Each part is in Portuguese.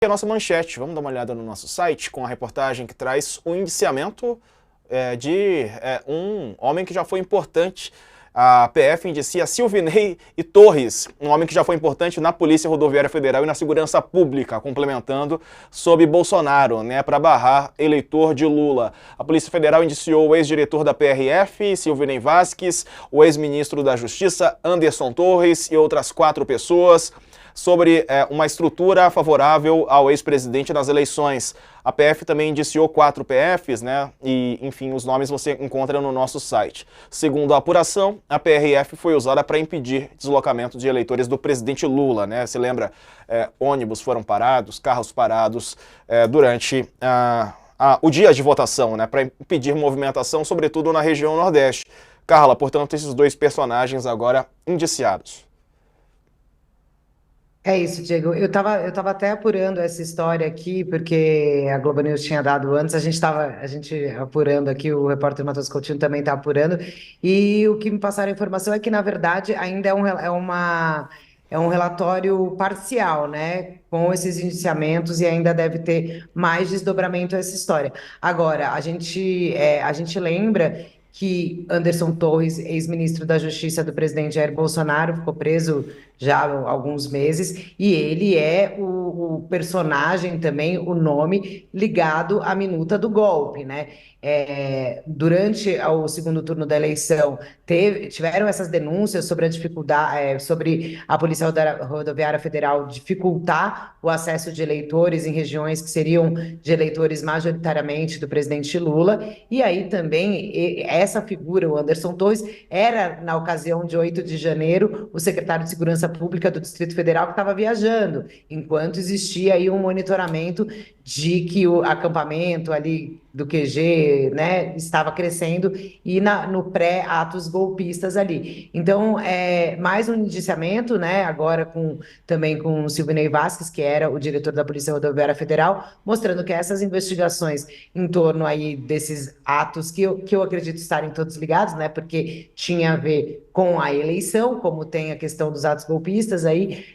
a nossa manchete. Vamos dar uma olhada no nosso site com a reportagem que traz o indiciamento de um homem que já foi importante. A PF indicia Silvinei e Torres, um homem que já foi importante na Polícia Rodoviária Federal e na Segurança Pública, complementando sob Bolsonaro, para barrar eleitor de Lula. A Polícia Federal indiciou o ex-diretor da PRF, Silvinei Vasquez, o ex-ministro da Justiça, Anderson Torres, e outras 4 pessoas, sobre uma estrutura favorável ao ex-presidente nas eleições. A PF também indiciou 4 PFs, E, enfim, os nomes você encontra no nosso site. Segundo a apuração, a PRF foi usada para impedir deslocamento de eleitores do presidente Lula, Se lembra? Ônibus foram parados, carros parados durante o dia de votação, para impedir movimentação, sobretudo na região Nordeste. Carla, portanto, esses 2 personagens agora indiciados. É isso, Diego. Eu tava até apurando essa história aqui, porque a Globo News tinha dado antes, a gente apurando aqui, o repórter Matheus Coutinho também está apurando, e o que me passaram a informação é que, na verdade, ainda é um relatório parcial, né? Com esses indiciamentos, e ainda deve ter mais desdobramento essa história. Agora, a gente lembra que Anderson Torres, ex-ministro da Justiça do presidente Jair Bolsonaro, ficou preso já há alguns meses, e ele é o personagem também, o nome ligado à minuta do golpe, né? Durante o segundo turno da eleição, tiveram essas denúncias sobre a dificuldade, sobre a Polícia Rodoviária Federal dificultar o acesso de eleitores em regiões que seriam de eleitores majoritariamente do presidente Lula, e aí também essa figura, o Anderson Torres, era, na ocasião de 8 de janeiro, o secretário de Segurança Pública do Distrito Federal que estava viajando, enquanto existia aí um monitoramento de que o acampamento ali do QG, né, estava crescendo, e no pré-atos golpistas ali. Então, mais um indiciamento, né, agora também com o Silvinei Vasquez, que era o diretor da Polícia Rodoviária Federal, mostrando que essas investigações em torno aí desses atos, que eu acredito estarem todos ligados, né, porque tinha a ver com a eleição, como tem a questão dos atos golpistas aí,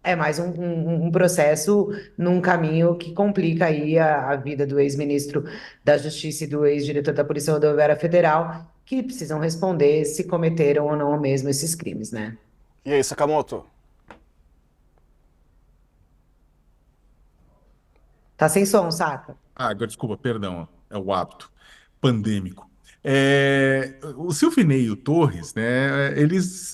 é mais um processo num caminho que complica aí a vida do ex-ministro da Justiça e do ex-diretor da Polícia Rodoviária Federal, que precisam responder se cometeram ou não mesmo esses crimes, né? E aí, Sakamoto? Tá sem som, saca? Agora, desculpa, perdão, é o hábito pandêmico. O Silvinei e o Torres, né, eles,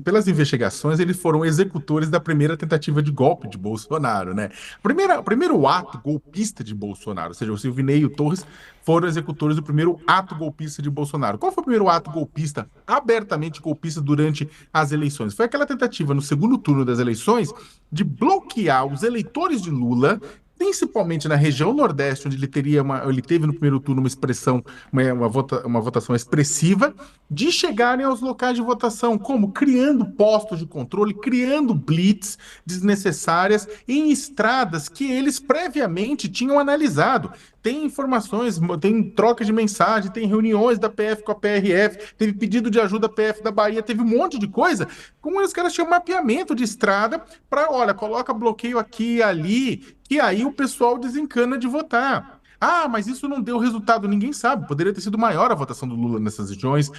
pelas investigações, eles foram executores da primeira tentativa de golpe de Bolsonaro, né? O primeiro ato golpista de Bolsonaro, ou seja, o Silvinei e o Torres foram executores do primeiro ato golpista de Bolsonaro. Qual foi o primeiro ato golpista, abertamente golpista, durante as eleições? Foi aquela tentativa, no segundo turno das eleições, de bloquear os eleitores de Lula, principalmente na região Nordeste, onde ele teve no primeiro turno uma expressão, uma votação expressiva, de chegarem aos locais de votação, como criando postos de controle, criando blitz desnecessárias em estradas que eles previamente tinham analisado. Tem informações, tem troca de mensagem, tem reuniões da PF com a PRF, teve pedido de ajuda da PF da Bahia, teve um monte de coisa. Como os caras tinham mapeamento de estrada para, olha, coloca bloqueio aqui e ali, que aí o pessoal desencana de votar. Ah, mas isso não deu resultado, ninguém sabe. Poderia ter sido maior a votação do Lula nessas regiões,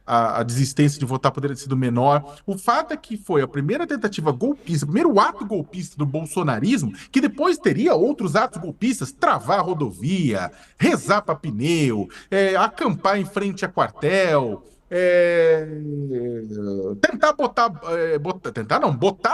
a desistência de votar poderia ter sido menor. O fato é que foi a primeira tentativa golpista, o primeiro ato golpista do bolsonarismo, que depois teria outros atos golpistas, travar a rodovia, rezar para pneu, acampar em frente a quartel, tentar botar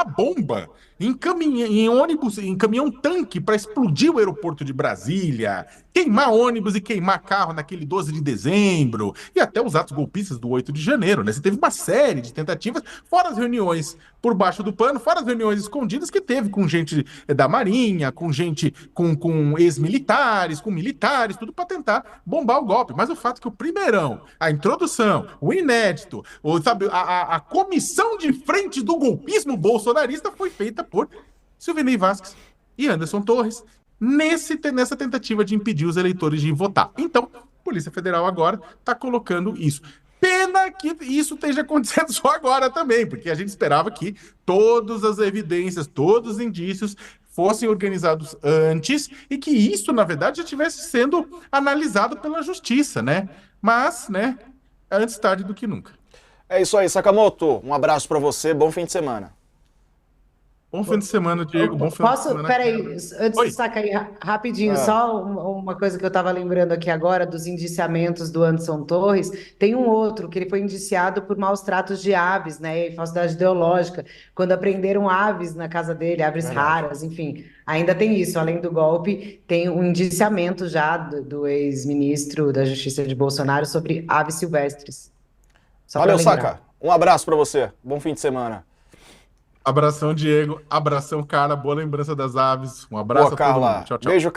bomba em ônibus, em caminhão-tanque para explodir o aeroporto de Brasília, queimar ônibus e queimar carro naquele 12 de dezembro, e até os atos golpistas do 8 de janeiro, né? Você teve uma série de tentativas, fora as reuniões por baixo do pano, fora as reuniões escondidas que teve com gente da Marinha, com gente, com ex-militares, com militares, tudo para tentar bombar o golpe. Mas o fato é que o primeirão, a introdução, o inédito, sabe, a comissão de frente do golpismo bolsonarista foi feita por Silvinei Vasquez e Anderson Torres nessa tentativa de impedir os eleitores de votar. Então, a Polícia Federal agora está colocando isso. Pena que isso esteja acontecendo só agora também, porque a gente esperava que todas as evidências, todos os indícios fossem organizados antes e que isso, na verdade, já estivesse sendo analisado pela justiça, né? Mas, né, antes tarde do que nunca. É isso aí, Sakamoto. Um abraço pra você, bom fim de semana. Bom fim de semana, Diego. Bom fim de Posso, semana, peraí, cara. antes de Oi. sacar aí rapidinho, Ah, só uma coisa que eu estava lembrando aqui agora dos indiciamentos do Anderson Torres. Tem um outro que ele foi indiciado por maus tratos de aves, né, e falsidade ideológica, quando apreenderam aves na casa dele, aves verdade. raras, enfim. Ainda tem isso, além do golpe, tem um indiciamento já do ex-ministro da Justiça de Bolsonaro sobre aves silvestres. Só para Valeu, lembrar. Saka. Um abraço pra você. Bom fim de semana. Abração, Diego. Abração, cara. Boa lembrança das aves. Um Boa, abraço a todo mundo. Carla. Tchau, tchau. Beijo, Carla.